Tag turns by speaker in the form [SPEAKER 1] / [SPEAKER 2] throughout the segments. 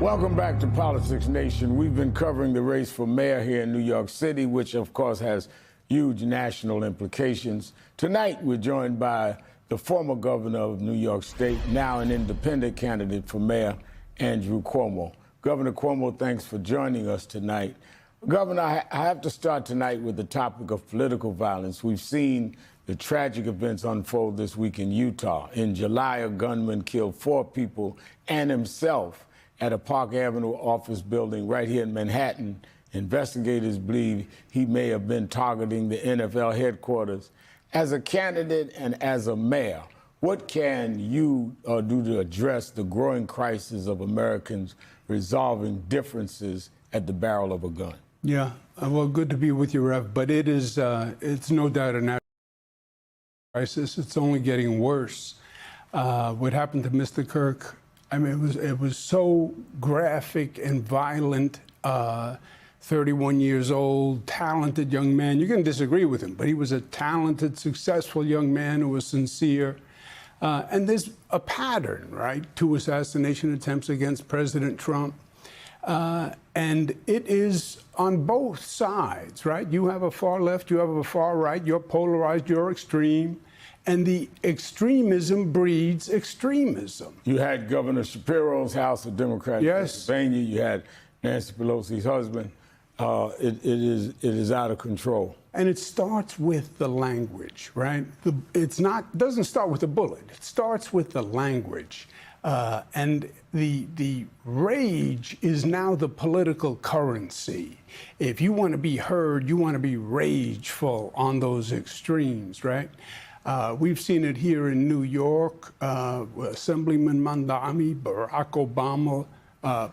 [SPEAKER 1] Welcome back to Politics Nation. We've been covering the race for mayor here in New York City, which of course has huge national implications. Tonight, we're joined by the former governor of New York State, now an independent candidate for mayor, Andrew Cuomo. Governor Cuomo, thanks for joining us tonight. Governor, I have to start tonight with the topic of political violence. We've seen the tragic events unfold this week in Utah. In July, a gunman killed 4 people and himself at a Park Avenue office building right here in Manhattan. Investigators believe he may have been targeting the NFL headquarters. As a candidate and as a mayor, what can you do to address the growing crisis of Americans resolving differences at the barrel of a gun?
[SPEAKER 2] Yeah, well, good to be with you, Rev, but it's no doubt a national crisis. It's only getting worse. What happened to Mr. Kirk, I mean, it was so graphic and violent. 31 years old, talented young man. You can disagree with him, but he was a talented, successful young man who was sincere. And there's a pattern, right, to assassination attempts against President Trump. And it is on both sides, right? You have a far left, you have a far right, you're polarized, you're extreme. And the extremism breeds extremism.
[SPEAKER 1] You had Governor Shapiro's House of Democrats in Pennsylvania. You had Nancy Pelosi's husband. It is out of control.
[SPEAKER 2] And it starts with the language, right? It doesn't start with a bullet. It starts with the language. And the rage is now the political currency. If you want to be heard, you want to be rageful on those extremes, right? We've seen it here in New York. Assemblyman Mamdani, Barack Obama,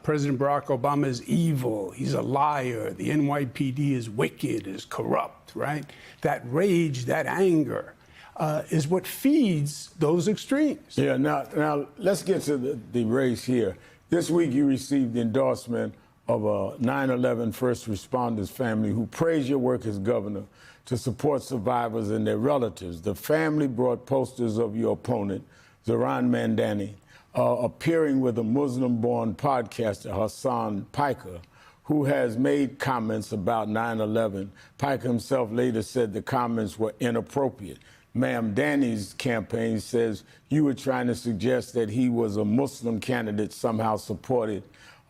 [SPEAKER 2] President Barack Obama is evil. He's a liar. The NYPD is wicked, is corrupt, right? That rage, that anger is what feeds those extremes.
[SPEAKER 1] Yeah, now let's get to the race here. This week you received the endorsement of a 9/11 first responders family who praised your work as governor to support survivors and their relatives. The family brought posters of your opponent, Zohran Mamdani, appearing with a Muslim-born podcaster, Hassan Piker, who has made comments about 9/11. Piker himself later said the comments were inappropriate. Mamdani's campaign says you were trying to suggest that he was a Muslim candidate, somehow supported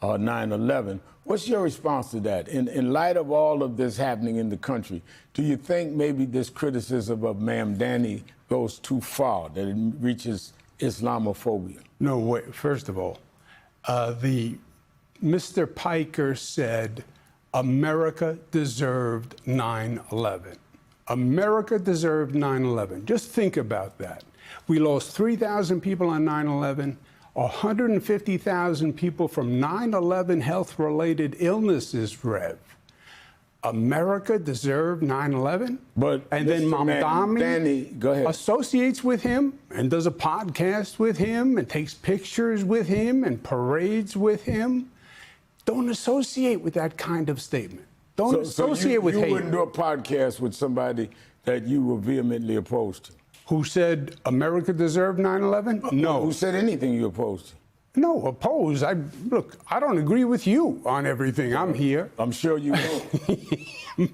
[SPEAKER 1] 9/11. What's your response to that? In light of all of this happening in the country, do you think maybe this criticism of Mamdani goes too far, that it reaches Islamophobia?
[SPEAKER 2] No, wait. First of all, Mr. Piker said America deserved 9/11. America deserved 9/11. Just think about that. We lost 3,000 people on 9/11. 150,000 people from 9/11 health-related illnesses, Rev. America deserved 9/11? And then Mamdani
[SPEAKER 1] go ahead,
[SPEAKER 2] associates with him and does a podcast with him and takes pictures with him and parades with him. Don't associate with that kind of statement. Don't associate with hate.
[SPEAKER 1] You wouldn't do a podcast with somebody that you were vehemently opposed to?
[SPEAKER 2] Who said America deserved 9/11? No.
[SPEAKER 1] Who said anything you opposed to?
[SPEAKER 2] No, opposed. Look, I don't agree with you on everything. I'm here.
[SPEAKER 1] I'm sure you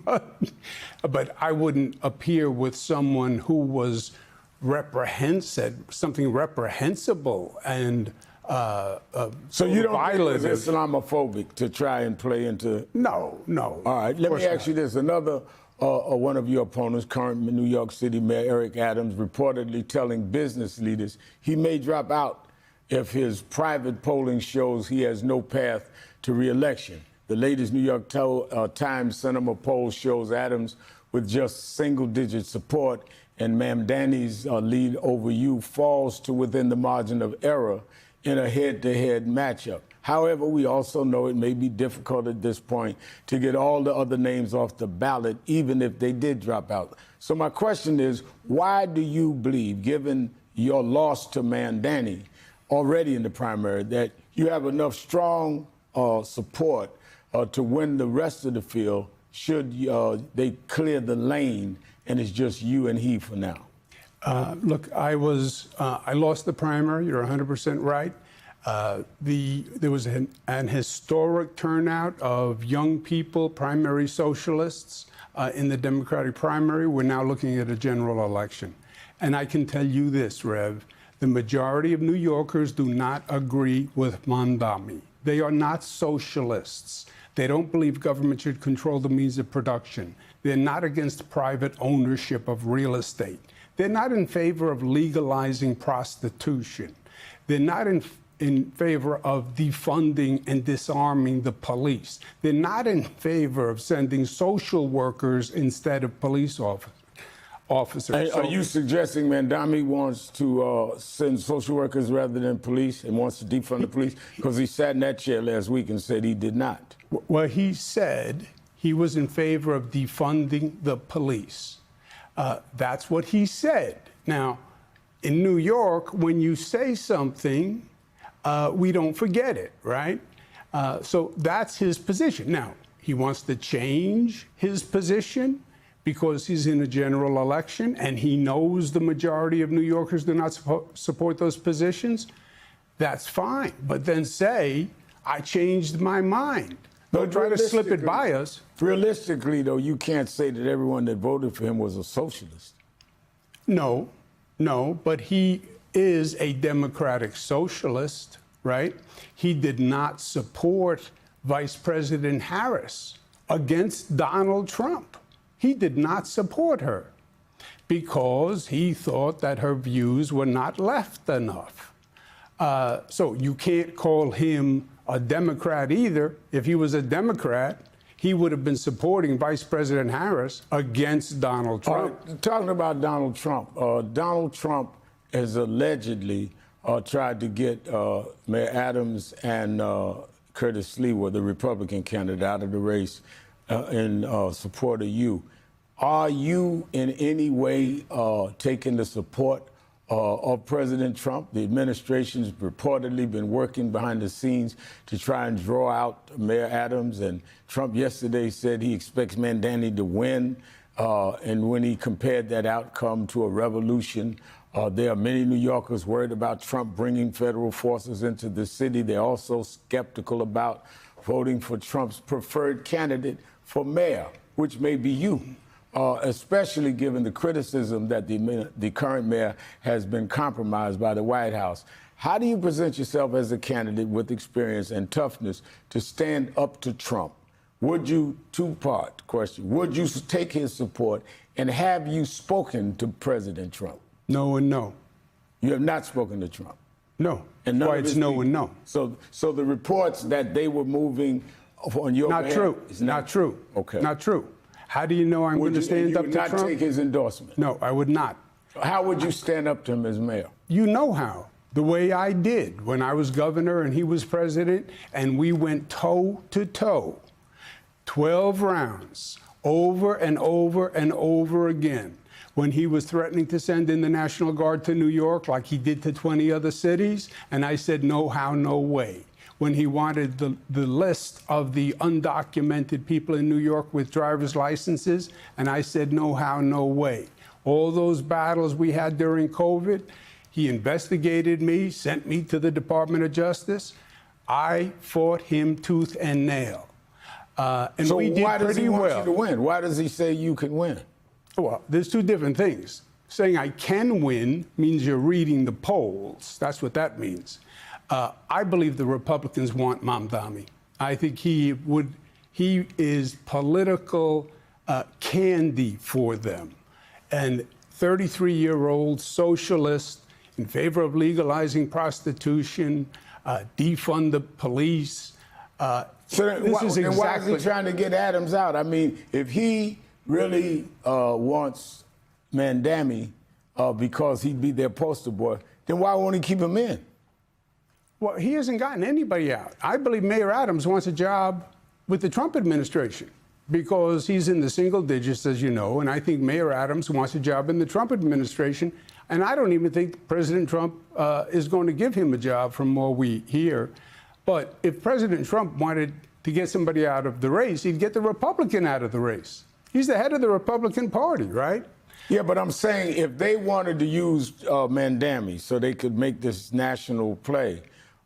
[SPEAKER 1] don't.
[SPEAKER 2] But I wouldn't appear with someone who was said something reprehensible and
[SPEAKER 1] so you don't think it's Islamophobic to try and play into?
[SPEAKER 2] No.
[SPEAKER 1] All right, let me ask you this. Another one of your opponents, current New York City Mayor Eric Adams, reportedly telling business leaders he may drop out if his private polling shows he has no path to re-election. The latest New York Times Cinema poll shows Adams with just single-digit support, and Mamdani's lead over you falls to within the margin of error in a head-to-head matchup. However, we also know it may be difficult at this point to get all the other names off the ballot, even if they did drop out. So my question is, why do you believe, given your loss to Mamdani already in the primary, that you have enough strong support to win the rest of the field should they clear the lane and it's just you and he for now?
[SPEAKER 2] Look, I lost the primary. You're 100% right. There was an historic turnout of young people, primary socialists, in the Democratic primary. We're now looking at a general election. And I can tell you this, Rev, the majority of New Yorkers do not agree with Mamdani. They are not socialists. They don't believe government should control the means of production. They're not against private ownership of real estate. They're not in favor of legalizing prostitution. They're not in favor of defunding and disarming the police. They're not in favor of sending social workers instead of police officers.
[SPEAKER 1] Are you suggesting Mamdani wants to send social workers rather than police and wants to defund the police? Because he sat in that chair last week and said he did not.
[SPEAKER 2] Well, he said he was in favor of defunding the police. That's what he said. Now, in New York, when you say something, we don't forget it, right? So that's his position. Now, he wants to change his position because he's in a general election and he knows the majority of New Yorkers do not support those positions. That's fine. But then say, I changed my mind. Don't try to slip it by us.
[SPEAKER 1] Realistically, though, you can't say that everyone that voted for him was a socialist.
[SPEAKER 2] No, but he is a democratic socialist, right? He did not support Vice President Harris against Donald Trump. He did not support her because he thought that her views were not left enough. So you can't call him a Democrat either. If he was a Democrat, he would have been supporting Vice President Harris against Donald Trump.
[SPEAKER 1] Talking about Donald Trump has allegedly tried to get Mayor Adams and Curtis Lewa, the Republican candidate, out of the race in support of you. Are you in any way taking the support of President Trump? The administration's reportedly been working behind the scenes to try and draw out Mayor Adams, and Trump yesterday said he expects Mamdani to win, and when he compared that outcome to a revolution, there are many New Yorkers worried about Trump bringing federal forces into the city. They're also skeptical about voting for Trump's preferred candidate for mayor, which may be you. Especially given the criticism that the current mayor has been compromised by the White House. How do you present yourself as a candidate with experience and toughness to stand up to Trump? Would you, two-part question, would you take his support, and have you spoken to President Trump?
[SPEAKER 2] No and no.
[SPEAKER 1] You have not spoken to Trump?
[SPEAKER 2] No.
[SPEAKER 1] And
[SPEAKER 2] why it's no and no.
[SPEAKER 1] So the reports that they were moving on your behalf...
[SPEAKER 2] Not true.
[SPEAKER 1] Is
[SPEAKER 2] not true.
[SPEAKER 1] Okay.
[SPEAKER 2] Not true. How do you know I'm going to stand up to Trump?
[SPEAKER 1] You would not take his endorsement?
[SPEAKER 2] No, I would not.
[SPEAKER 1] How would you stand up to him as mayor?
[SPEAKER 2] You know how. The way I did when I was governor and he was president, and we went toe to toe, 12 rounds, over and over and over again. When he was threatening to send in the National Guard to New York like he did to 20 other cities, and I said, no how, no way. When he wanted the list of the undocumented people in New York with driver's licenses, and I said, no how, no way. All those battles we had during COVID, he investigated me, sent me to the Department of Justice. I fought him tooth and nail. And
[SPEAKER 1] so
[SPEAKER 2] we did
[SPEAKER 1] why does he want you to win? Why does he say you can win?
[SPEAKER 2] Well, there's two different things. Saying I can win means you're reading the polls. That's what that means. I believe the Republicans want Mamdani. I think he is political candy for them. And 33-year-old socialist in favor of legalizing prostitution, defund the police.
[SPEAKER 1] Why is he trying to get Adams out? I mean, if he really wants Mamdani because he'd be their poster boy, then why won't he keep him in?
[SPEAKER 2] Well, he hasn't gotten anybody out. I believe Mayor Adams wants a job with the Trump administration because he's in the single digits, as you know, and I think Mayor Adams wants a job in the Trump administration, and I don't even think President Trump is going to give him a job from what we hear. But if President Trump wanted to get somebody out of the race, he'd get the Republican out of the race. He's the head of the Republican Party, right?
[SPEAKER 1] Yeah, but I'm saying if they wanted to use Mamdani so they could make this national play,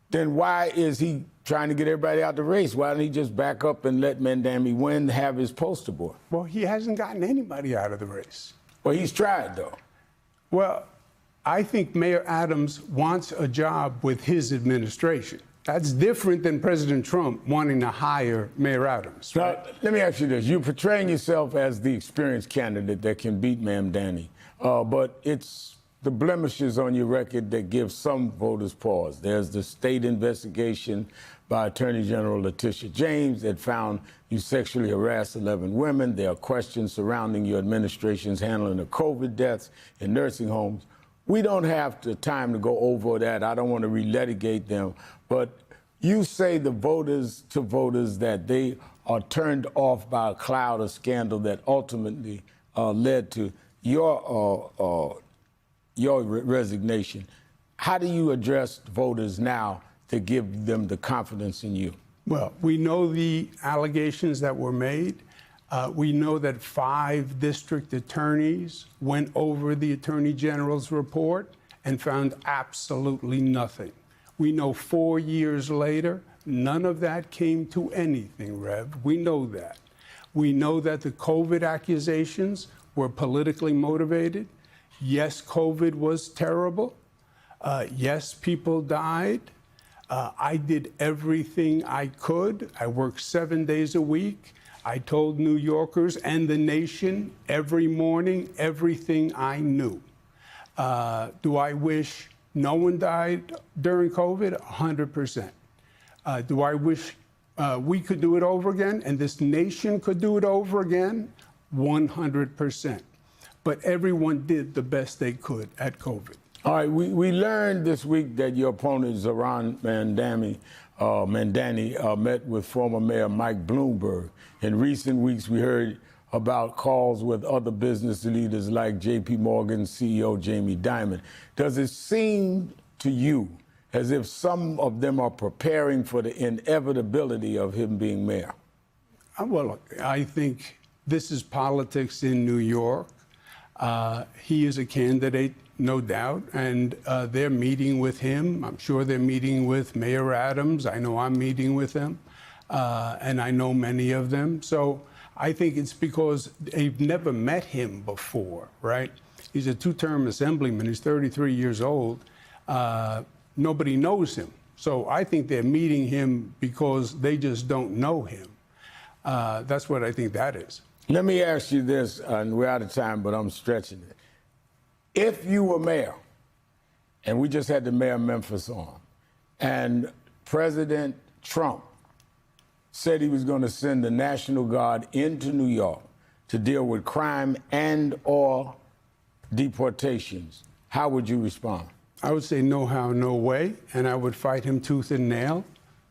[SPEAKER 1] then why is he trying to get everybody out the race? Why don't he just back up and let Mandami win, have his poster boy?
[SPEAKER 2] Well, he hasn't gotten anybody out of the race.
[SPEAKER 1] Well, he's tried, though.
[SPEAKER 2] Well, I think Mayor Adams wants a job with his administration. That's different than President Trump wanting to hire Mayor Adams. Right?
[SPEAKER 1] Now, let me ask you this. You're portraying yourself as the experienced candidate that can beat Mamdani, but it's the blemishes on your record that give some voters pause. There's the state investigation by Attorney General Letitia James that found you sexually harassed 11 women. There are questions surrounding your administration's handling of COVID deaths in nursing homes. We don't have the time to go over that. I don't want to relitigate them. But you say the voters that they are turned off by a cloud of scandal that ultimately led to your resignation. How do you address voters now to give them the confidence in you?
[SPEAKER 2] Well, we know the allegations that were made. We know that 5 district attorneys went over the Attorney General's report and found absolutely nothing. We know 4 years later, none of that came to anything, Rev. We know that. We know that the COVID accusations were politically motivated. Yes, COVID was terrible. Yes, people died. I did everything I could. I worked 7 days a week. I told New Yorkers and the nation every morning everything I knew. Do I wish no one died during COVID? 100%. Do I wish we could do it over again and this nation could do it over again? 100%. But everyone did the best they could at COVID.
[SPEAKER 1] All right, we learned this week that your opponent, Zohran Mamdani, met with former Mayor Mike Bloomberg. In recent weeks, we heard about calls with other business leaders like J.P. Morgan CEO Jamie Dimon. Does it seem to you as if some of them are preparing for the inevitability of him being mayor?
[SPEAKER 2] Well, look, I think this is politics in New York. He is a candidate, no doubt, and they're meeting with him. I'm sure they're meeting with Mayor Adams. I know I'm meeting with them, and I know many of them. So I think it's because they've never met him before, right? He's a 2-term assemblyman. He's 33 years old. Nobody knows him. So I think they're meeting him because they just don't know him. That's what I think that is.
[SPEAKER 1] Let me ask you this, and we're out of time, but I'm stretching it. If you were mayor, and we just had the mayor of Memphis on, and President Trump said he was going to send the National Guard into New York to deal with crime and/or deportations, how would you respond?
[SPEAKER 2] I would say no how, no way, and I would fight him tooth and nail,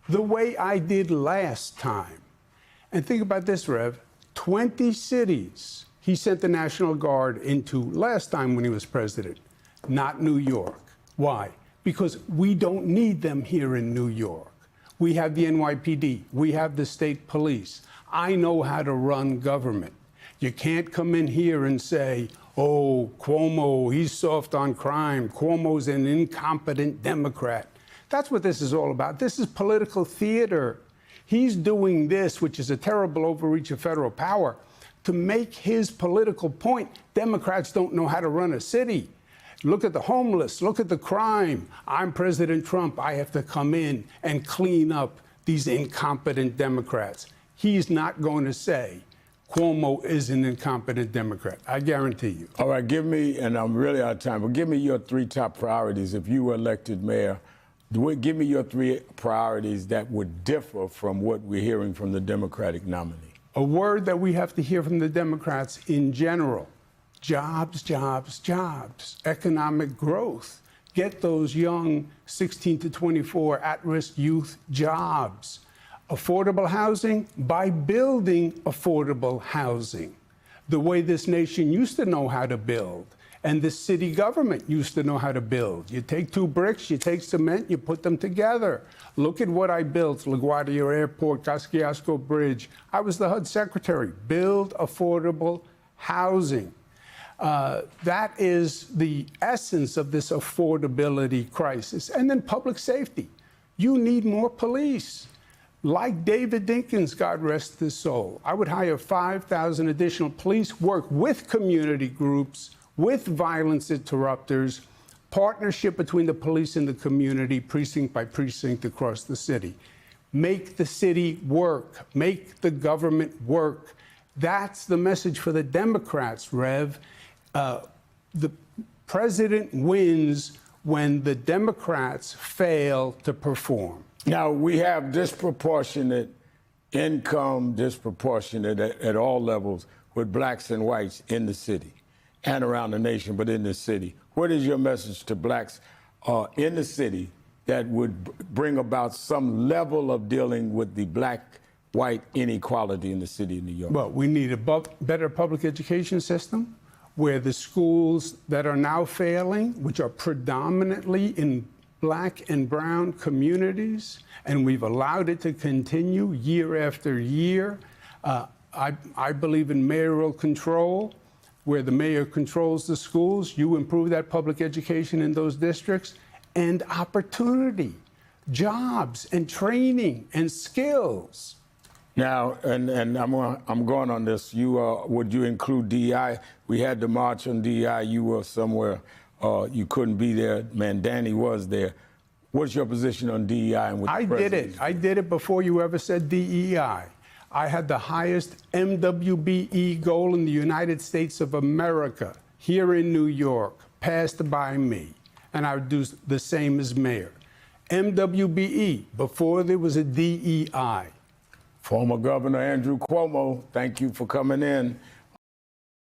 [SPEAKER 2] the way I did last time. And think about this, Rev. 20 cities he sent the National Guard into last time when he was president, not New York. Why? Because we don't need them here in New York. We have the NYPD. We have the state police. I know how to run government. You can't come in here and say, oh, Cuomo, he's soft on crime. Cuomo's an incompetent Democrat. That's what this is all about. This is political theater. He's doing this, which is a terrible overreach of federal power, to make his political point. Democrats don't know how to run a city. Look at the homeless. Look at the crime. I'm President Trump. I have to come in and clean up these incompetent Democrats. He's not going to say Cuomo is an incompetent Democrat. I guarantee you.
[SPEAKER 1] All right, give me, and I'm really out of time, but give me your 3 top priorities if you were elected mayor. Give me your 3 priorities that would differ from what we're hearing from the Democratic nominee.
[SPEAKER 2] A word that we have to hear from the Democrats in general: jobs, jobs, jobs, economic growth. Get those young 16 to 24 at-risk youth jobs. Affordable housing by building affordable housing, the way this nation used to know how to build. And the city government used to know how to build. You take 2 bricks, you take cement, you put them together. Look at what I built: LaGuardia Airport, Kosciuszko Bridge. I was the HUD secretary. Build affordable housing. That is the essence of this affordability crisis. And then public safety. You need more police. Like David Dinkins, God rest his soul, I would hire 5,000 additional police, work with community groups, with violence interrupters, partnership between the police and the community, precinct by precinct across the city. Make the city work. Make the government work. That's the message for the Democrats, Rev. The president wins when the Democrats fail to perform.
[SPEAKER 1] Now, we have disproportionate income, disproportionate at all levels with blacks and whites in the city and around the nation, but in the city. What is your message to blacks in the city that would bring about some level of dealing with the black-white inequality in the city of New York?
[SPEAKER 2] Well, we need a better public education system where the schools that are now failing, which are predominantly in black and brown communities, and we've allowed it to continue year after year. I believe in mayoral control, where the mayor controls the schools. You improve that public education in those districts, and opportunity, jobs and training and skills.
[SPEAKER 1] Now, and I'm going on this. Would you include DEI? We had the march on DEI. You were somewhere. You couldn't be there. Man, Danny was there. What's your position on DEI? And what
[SPEAKER 2] I did it. I did it before you ever said DEI. I had the highest MWBE goal in the United States of America, here in New York, passed by me. And I would do the same as mayor. MWBE, before there was a DEI.
[SPEAKER 1] Former Governor Andrew Cuomo, thank you for coming in.